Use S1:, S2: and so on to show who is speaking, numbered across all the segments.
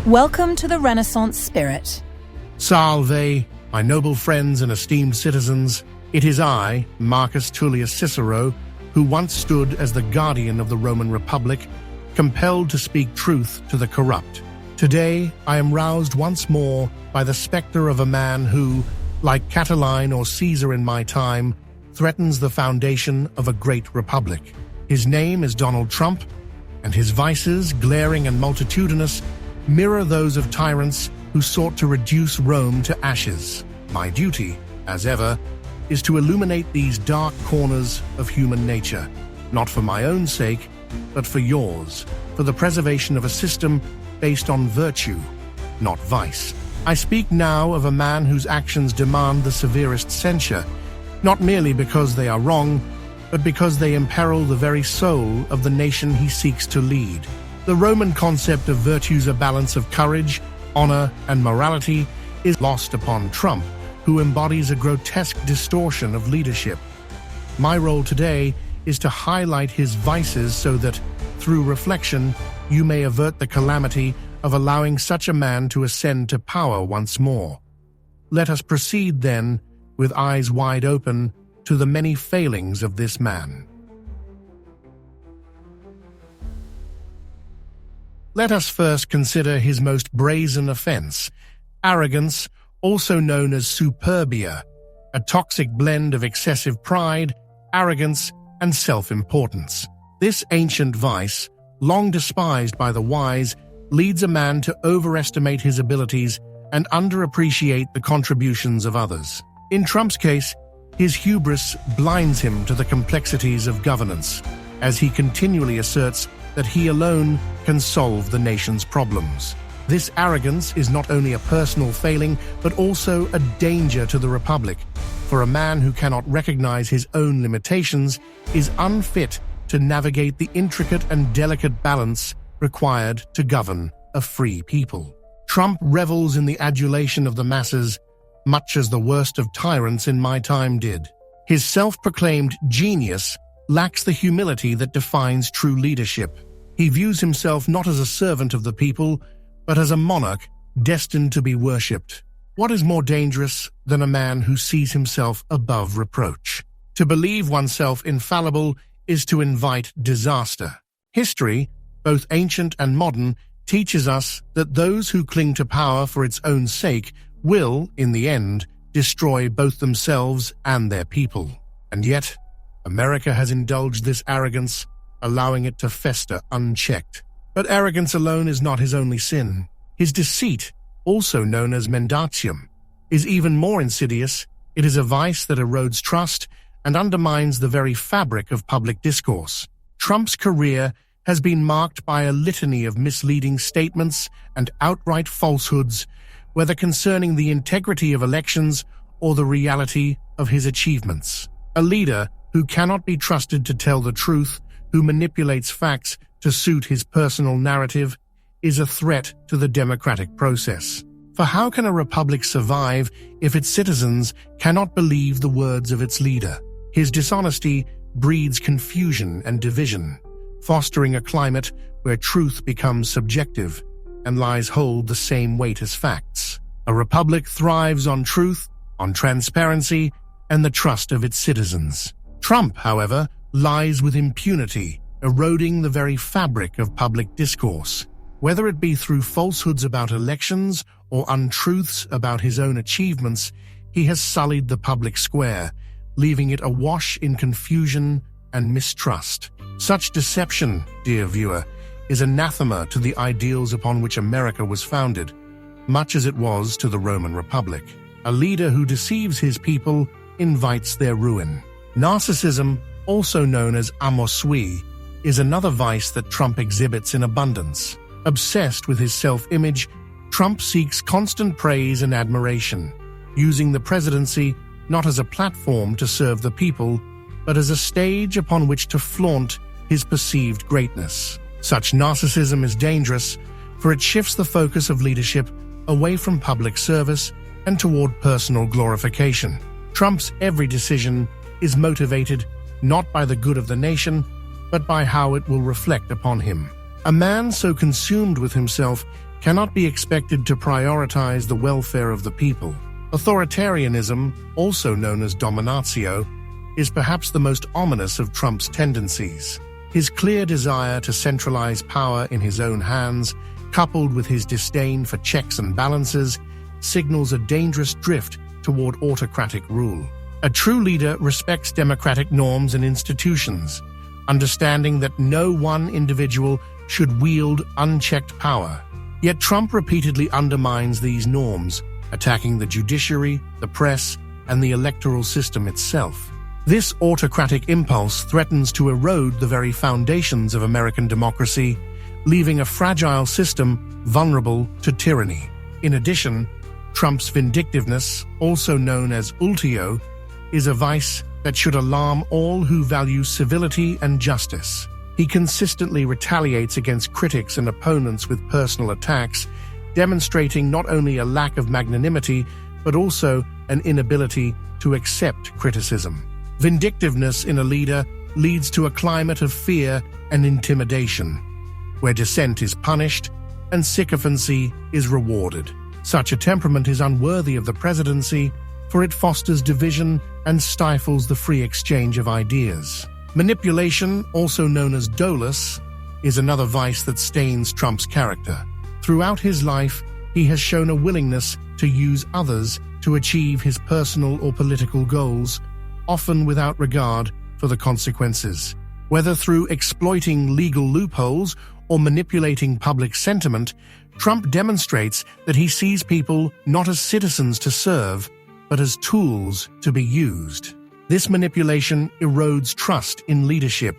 S1: Welcome to the Renaissance spirit.
S2: Salve, my noble friends and esteemed citizens. It is I, Marcus Tullius Cicero, who once stood as the guardian of the Roman Republic, compelled to speak truth to the corrupt. Today, I am roused once more by the specter of a man who, like Catiline or Caesar in my time, threatens the foundation of a great republic. His name is Donald Trump, and his vices, glaring and multitudinous, mirror those of tyrants who sought to reduce Rome to ashes. My duty, as ever, is to illuminate these dark corners of human nature, not for my own sake, but for yours, for the preservation of a system based on virtue, not vice. I speak now of a man whose actions demand the severest censure, not merely because they are wrong, but because they imperil the very soul of the nation he seeks to lead. The Roman concept of virtue's a balance of courage, honor, and morality is lost upon Trump, who embodies a grotesque distortion of leadership. My role today is to highlight his vices so that, through reflection, you may avert the calamity of allowing such a man to ascend to power once more. Let us proceed, then, with eyes wide open, to the many failings of this man. Let us first consider his most brazen offense, arrogance, also known as superbia, a toxic blend of excessive pride, arrogance, and self-importance. This ancient vice, long despised by the wise, leads a man to overestimate his abilities and underappreciate the contributions of others. In Trump's case, his hubris blinds him to the complexities of governance, as he continually asserts that he alone can solve the nation's problems. This arrogance is not only a personal failing, but also a danger to the Republic, for a man who cannot recognize his own limitations is unfit to navigate the intricate and delicate balance required to govern a free people. Trump revels in the adulation of the masses, much as the worst of tyrants in my time did. His self-proclaimed genius lacks the humility that defines true leadership. He views himself not as a servant of the people, but as a monarch destined to be worshipped. What is more dangerous than a man who sees himself above reproach? To believe oneself infallible is to invite disaster. History, both ancient and modern, teaches us that those who cling to power for its own sake will, in the end, destroy both themselves and their people. And yet, America has indulged this arrogance, allowing it to fester unchecked. But arrogance alone is not his only sin. His deceit, also known as mendacium, is even more insidious. It is a vice that erodes trust and undermines the very fabric of public discourse. Trump's career has been marked by a litany of misleading statements and outright falsehoods, whether concerning the integrity of elections or the reality of his achievements. A leader who cannot be trusted to tell the truth, who manipulates facts to suit his personal narrative, is a threat to the democratic process. For how can a republic survive if its citizens cannot believe the words of its leader? His dishonesty breeds confusion and division, fostering a climate where truth becomes subjective and lies hold the same weight as facts. A republic thrives on truth, on transparency, and the trust of its citizens. Trump, however, lies with impunity, eroding the very fabric of public discourse. Whether it be through falsehoods about elections or untruths about his own achievements, he has sullied the public square, leaving it awash in confusion and mistrust. Such deception, dear viewer, is anathema to the ideals upon which America was founded, much as it was to the Roman Republic. A leader who deceives his people invites their ruin. Narcissism, also known as amour sui, is another vice that Trump exhibits in abundance. Obsessed with his self-image, Trump seeks constant praise and admiration, using the presidency not as a platform to serve the people, but as a stage upon which to flaunt his perceived greatness. Such narcissism is dangerous, for it shifts the focus of leadership away from public service and toward personal glorification. Trump's every decision is motivated not by the good of the nation, but by how it will reflect upon him. A man so consumed with himself cannot be expected to prioritize the welfare of the people. Authoritarianism, also known as dominatio, is perhaps the most ominous of Trump's tendencies. His clear desire to centralize power in his own hands, coupled with his disdain for checks and balances, signals a dangerous drift toward autocratic rule. A true leader respects democratic norms and institutions, understanding that no one individual should wield unchecked power. Yet Trump repeatedly undermines these norms, attacking the judiciary, the press, and the electoral system itself. This autocratic impulse threatens to erode the very foundations of American democracy, leaving a fragile system vulnerable to tyranny. In addition, Trump's vindictiveness, also known as ultio, is a vice that should alarm all who value civility and justice. He consistently retaliates against critics and opponents with personal attacks, demonstrating not only a lack of magnanimity, but also an inability to accept criticism. Vindictiveness in a leader leads to a climate of fear and intimidation, where dissent is punished and sycophancy is rewarded. Such a temperament is unworthy of the presidency, for it fosters division and stifles the free exchange of ideas. Manipulation, also known as dolus, is another vice that stains Trump's character. Throughout his life, he has shown a willingness to use others to achieve his personal or political goals, often without regard for the consequences. Whether through exploiting legal loopholes or manipulating public sentiment, Trump demonstrates that he sees people not as citizens to serve, but as tools to be used. This manipulation erodes trust in leadership,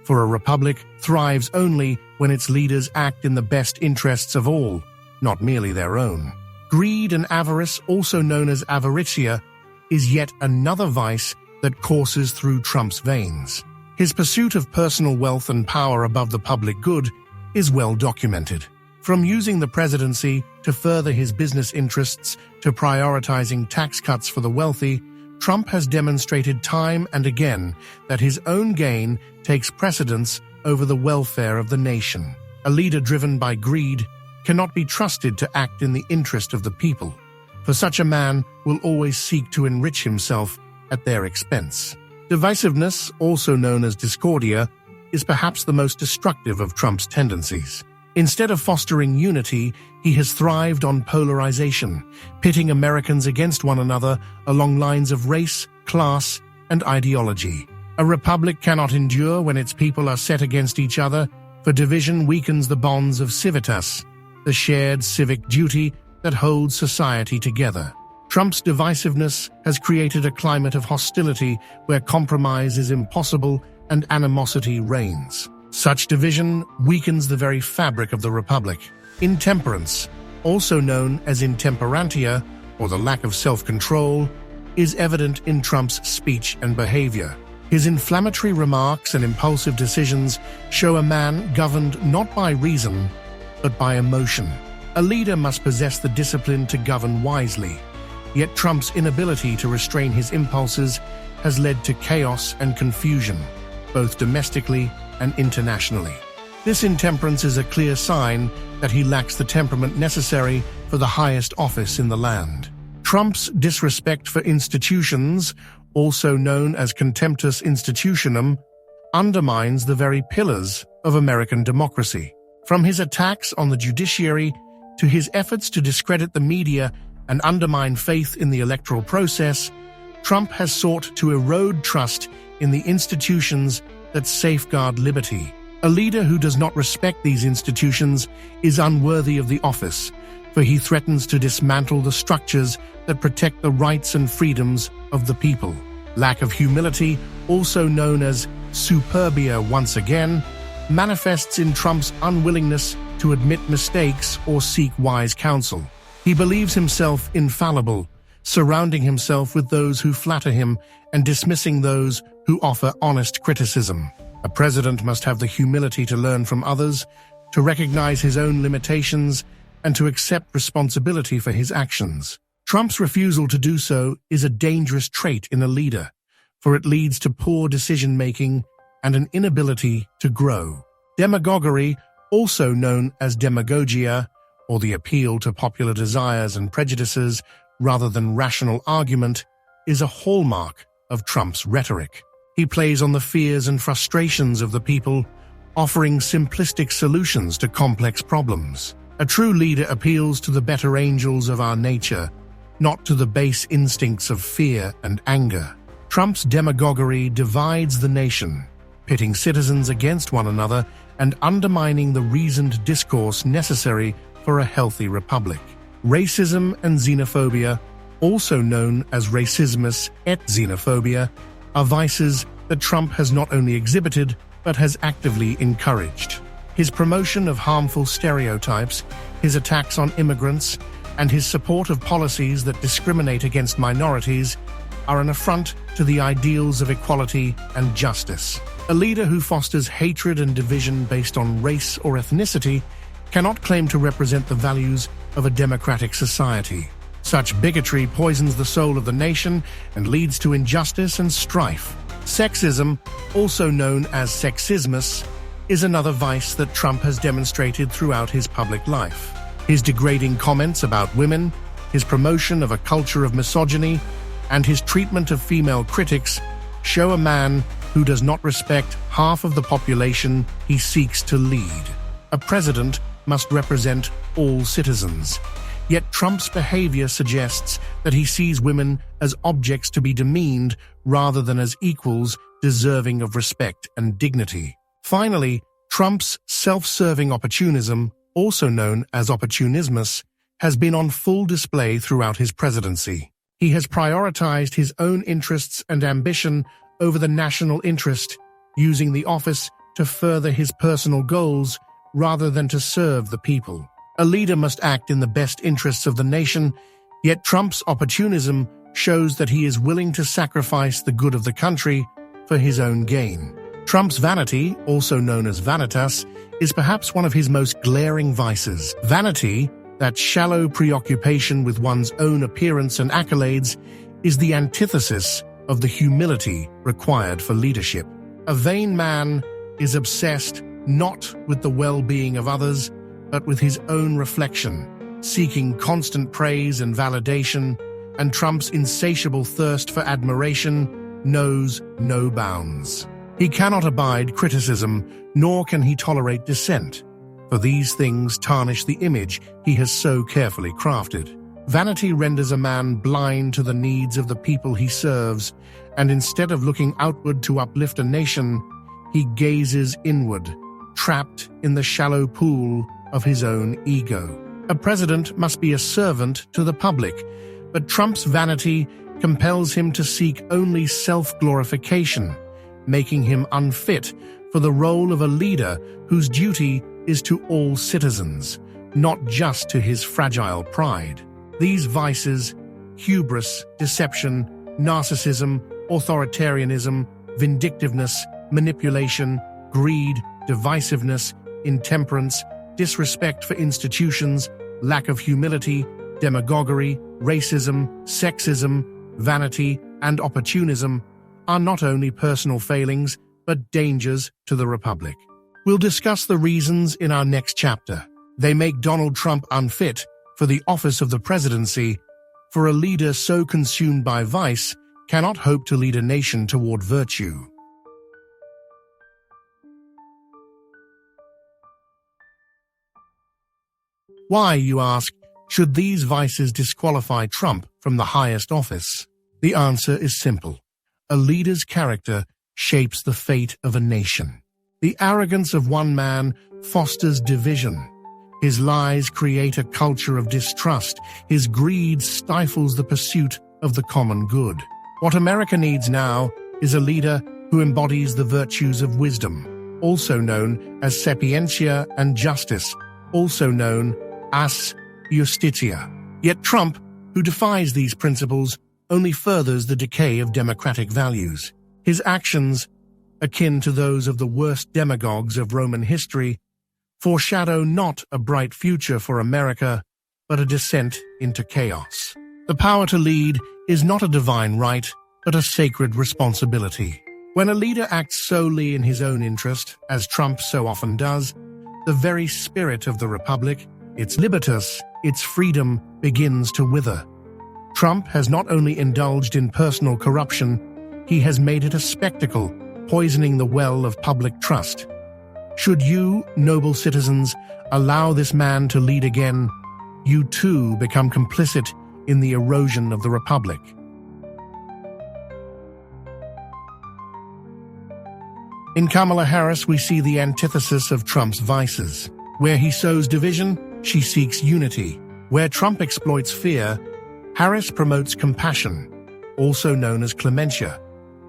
S2: for a republic thrives only when its leaders act in the best interests of all, not merely their own. Greed and avarice, also known as avaritia, is yet another vice that courses through Trump's veins. His pursuit of personal wealth and power above the public good is well documented. From using the presidency to further his business interests to prioritizing tax cuts for the wealthy, Trump has demonstrated time and again that his own gain takes precedence over the welfare of the nation. A leader driven by greed cannot be trusted to act in the interest of the people, for such a man will always seek to enrich himself at their expense. Divisiveness, also known as discordia, is perhaps the most destructive of Trump's tendencies. Instead of fostering unity, he has thrived on polarization, pitting Americans against one another along lines of race, class, and ideology. A republic cannot endure when its people are set against each other, for division weakens the bonds of civitas, the shared civic duty that holds society together. Trump's divisiveness has created a climate of hostility where compromise is impossible and animosity reigns. Such division weakens the very fabric of the republic. Intemperance, also known as intemperantia, or the lack of self-control, is evident in Trump's speech and behavior. His inflammatory remarks and impulsive decisions show a man governed not by reason, but by emotion. A leader must possess the discipline to govern wisely, yet Trump's inability to restrain his impulses has led to chaos and confusion, both domestically and internationally. This intemperance is a clear sign that he lacks the temperament necessary for the highest office in the land. Trump's disrespect for institutions, also known as contemptus institutionum, undermines the very pillars of American democracy. From his attacks on the judiciary to his efforts to discredit the media and undermine faith in the electoral process, Trump has sought to erode trust in the institutions that safeguard liberty. A leader who does not respect these institutions is unworthy of the office, for he threatens to dismantle the structures that protect the rights and freedoms of the people. Lack of humility, also known as superbia once again, manifests in Trump's unwillingness to admit mistakes or seek wise counsel. He believes himself infallible, surrounding himself with those who flatter him and dismissing those who offer honest criticism. A president must have the humility to learn from others, to recognize his own limitations, and to accept responsibility for his actions. Trump's refusal to do so is a dangerous trait in a leader, for it leads to poor decision-making and an inability to grow. Demagoguery, also known as demagogia, or the appeal to popular desires and prejudices rather than rational argument, is a hallmark of Trump's rhetoric. He plays on the fears and frustrations of the people, offering simplistic solutions to complex problems. A true leader appeals to the better angels of our nature, not to the base instincts of fear and anger. Trump's demagoguery divides the nation, pitting citizens against one another and undermining the reasoned discourse necessary for a healthy republic. Racism and xenophobia, also known as racismus et xenophobia, are vices that Trump has not only exhibited but has actively encouraged. His promotion of harmful stereotypes, his attacks on immigrants, and his support of policies that discriminate against minorities are an affront to the ideals of equality and justice. A leader who fosters hatred and division based on race or ethnicity cannot claim to represent the values of a democratic society. Such bigotry poisons the soul of the nation and leads to injustice and strife. Sexism, also known as sexismus, is another vice that Trump has demonstrated throughout his public life. His degrading comments about women, his promotion of a culture of misogyny, and his treatment of female critics show a man who does not respect half of the population he seeks to lead. A president must represent all citizens. Yet Trump's behavior suggests that he sees women as objects to be demeaned rather than as equals deserving of respect and dignity. Finally, Trump's self-serving opportunism, also known as opportunismus, has been on full display throughout his presidency. He has prioritized his own interests and ambition over the national interest, using the office to further his personal goals rather than to serve the people. A leader must act in the best interests of the nation, yet Trump's opportunism shows that he is willing to sacrifice the good of the country for his own gain. Trump's vanity, also known as vanitas, is perhaps one of his most glaring vices. Vanity, that shallow preoccupation with one's own appearance and accolades, is the antithesis of the humility required for leadership. A vain man is obsessed not with the well-being of others, but with his own reflection, seeking constant praise and validation, and Trump's insatiable thirst for admiration knows no bounds. He cannot abide criticism, nor can he tolerate dissent, for these things tarnish the image he has so carefully crafted. Vanity renders a man blind to the needs of the people he serves, and instead of looking outward to uplift a nation, he gazes inward, trapped in the shallow pool of his own ego. A president must be a servant to the public, but Trump's vanity compels him to seek only self-glorification, making him unfit for the role of a leader whose duty is to all citizens, not just to his fragile pride. These vices, hubris, deception, narcissism, authoritarianism, vindictiveness, manipulation, greed, divisiveness, intemperance, disrespect for institutions, lack of humility, demagoguery, racism, sexism, vanity, and opportunism are not only personal failings, but dangers to the Republic. We'll discuss the reasons in our next chapter. They make Donald Trump unfit for the office of the presidency, for a leader so consumed by vice cannot hope to lead a nation toward virtue. Why, you ask, should these vices disqualify Trump from the highest office? The answer is simple. A leader's character shapes the fate of a nation. The arrogance of one man fosters division. His lies create a culture of distrust. His greed stifles the pursuit of the common good. What America needs now is a leader who embodies the virtues of wisdom, also known as sapientia, and justice, also known as justitia. Yet Trump, who defies these principles, only furthers the decay of democratic values. His actions, akin to those of the worst demagogues of Roman history, foreshadow not a bright future for America, but a descent into chaos. The power to lead is not a divine right, but a sacred responsibility. When a leader acts solely in his own interest, as Trump so often does, the very spirit of the Republic, its libertas, its freedom begins to wither. Trump has not only indulged in personal corruption, he has made it a spectacle, poisoning the well of public trust. Should you, noble citizens, allow this man to lead again, you too become complicit in the erosion of the republic. In Kamala Harris, we see the antithesis of Trump's vices. Where he sows division, she seeks unity. Where Trump exploits fear, Harris promotes compassion, also known as clementia,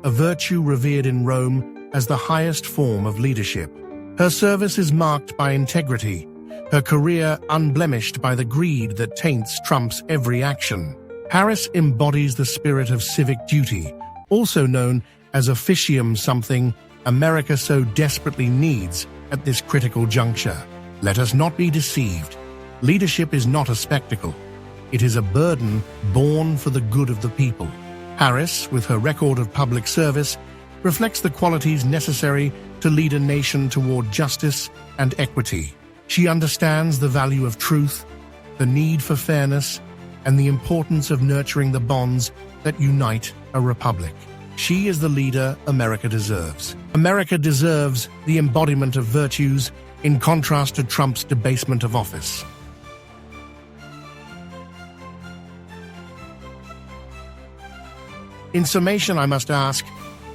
S2: a virtue revered in Rome as the highest form of leadership. Her service is marked by integrity, her career unblemished by the greed that taints Trump's every action. Harris embodies the spirit of civic duty, also known as officium, something America so desperately needs at this critical juncture. Let us not be deceived. Leadership is not a spectacle. It is a burden borne for the good of the people. Harris, with her record of public service, reflects the qualities necessary to lead a nation toward justice and equity. She understands the value of truth, the need for fairness, and the importance of nurturing the bonds that unite a republic. She is the leader America deserves. America deserves the embodiment of virtues in contrast to Trump's debasement of office. In summation, I must ask,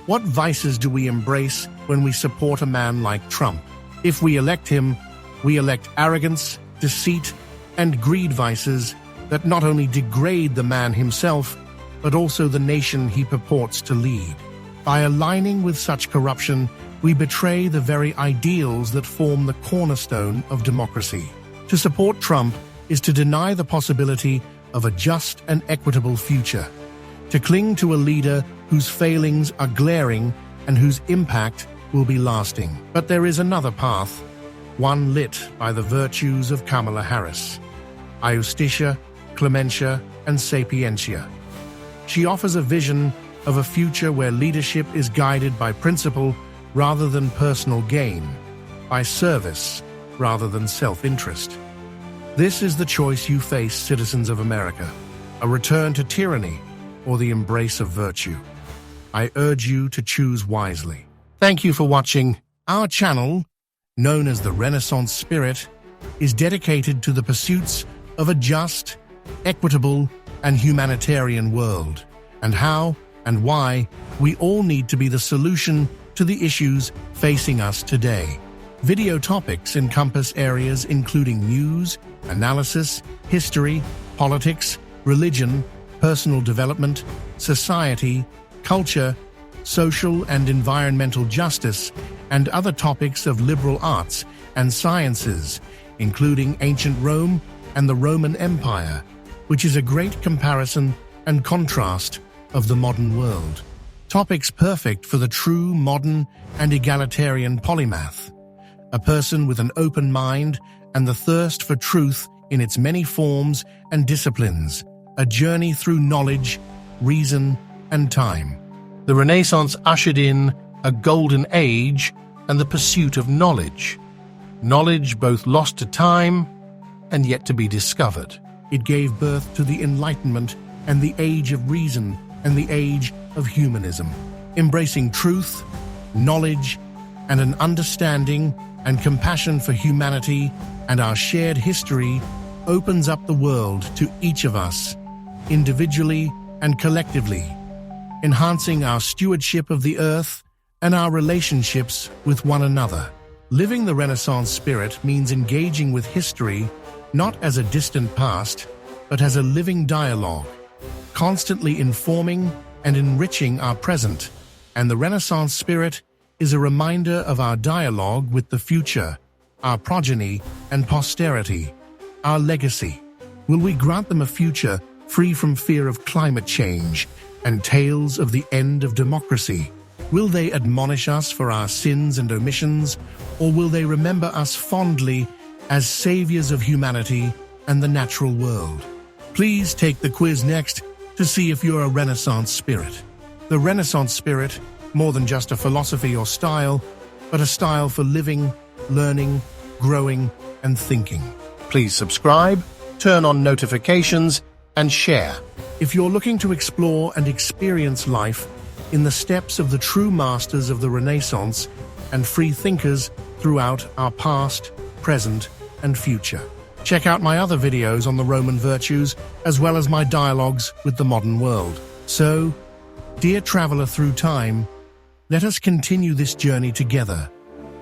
S2: what vices do we embrace when we support a man like Trump? If we elect him, we elect arrogance, deceit, and greed vices that not only degrade the man himself, but also the nation he purports to lead. By aligning with such corruption, we betray the very ideals that form the cornerstone of democracy. To support Trump is to deny the possibility of a just and equitable future, to cling to a leader whose failings are glaring and whose impact will be lasting. But there is another path, one lit by the virtues of Kamala Harris: Justitia, Clementia, and Sapientia. She offers a vision of a future where leadership is guided by principle rather than personal gain, by service rather than self-interest. This is the choice you face, citizens of America: a return to tyranny or the embrace of virtue. I urge you to choose wisely. Thank you for watching. Our channel, known as the Renaissance Spirit, is dedicated to the pursuits of a just, equitable, and humanitarian world, and how and why we all need to be the solution to the issues facing us today. Video topics encompass areas including news, analysis, history, politics, religion, personal development, society, culture, social and environmental justice, and other topics of liberal arts and sciences, including ancient Rome and the Roman Empire, which is a great comparison and contrast of the modern world. Topics perfect for the true modern and egalitarian polymath, a person with an open mind and the thirst for truth in its many forms and disciplines, a journey through knowledge, reason, and time. The Renaissance ushered in a golden age and the pursuit of knowledge. Knowledge both lost to time and yet to be discovered. It gave birth to the Enlightenment and the age of reason and the age of humanism. Embracing truth, knowledge, and an understanding and compassion for humanity and our shared history opens up the world to each of us, individually and collectively, enhancing our stewardship of the earth and our relationships with one another. Living the Renaissance spirit means engaging with history not as a distant past, but as a living dialogue, constantly informing and enriching our present. And the Renaissance spirit is a reminder of our dialogue with the future, our progeny and posterity, our legacy. Will we grant them a future free from fear of climate change and tales of the end of democracy? Will they admonish us for our sins and omissions, or will they remember us fondly as saviors of humanity and the natural world? Please take the quiz next to see if you're a Renaissance spirit. The Renaissance spirit, more than just a philosophy or style, but a style for living, learning, growing, and thinking. Please subscribe, turn on notifications, and share. If you're looking to explore and experience life in the steps of the true masters of the Renaissance and free thinkers throughout our past, present, and future, check out my other videos on the Roman virtues, as well as my dialogues with the modern world. So, dear traveler through time, let us continue this journey together,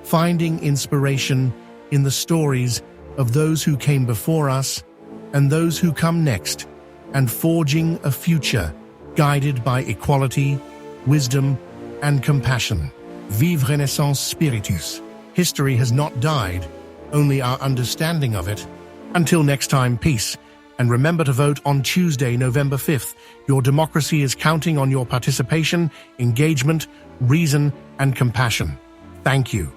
S2: finding inspiration in the stories of those who came before us and those who come next, and forging a future guided by equality, wisdom, and compassion. Vive Renaissance Spiritus. History has not died, only our understanding of it. Until next time, peace. And remember to vote on Tuesday, November 5th. Your democracy is counting on your participation, engagement, reason, and compassion. Thank you.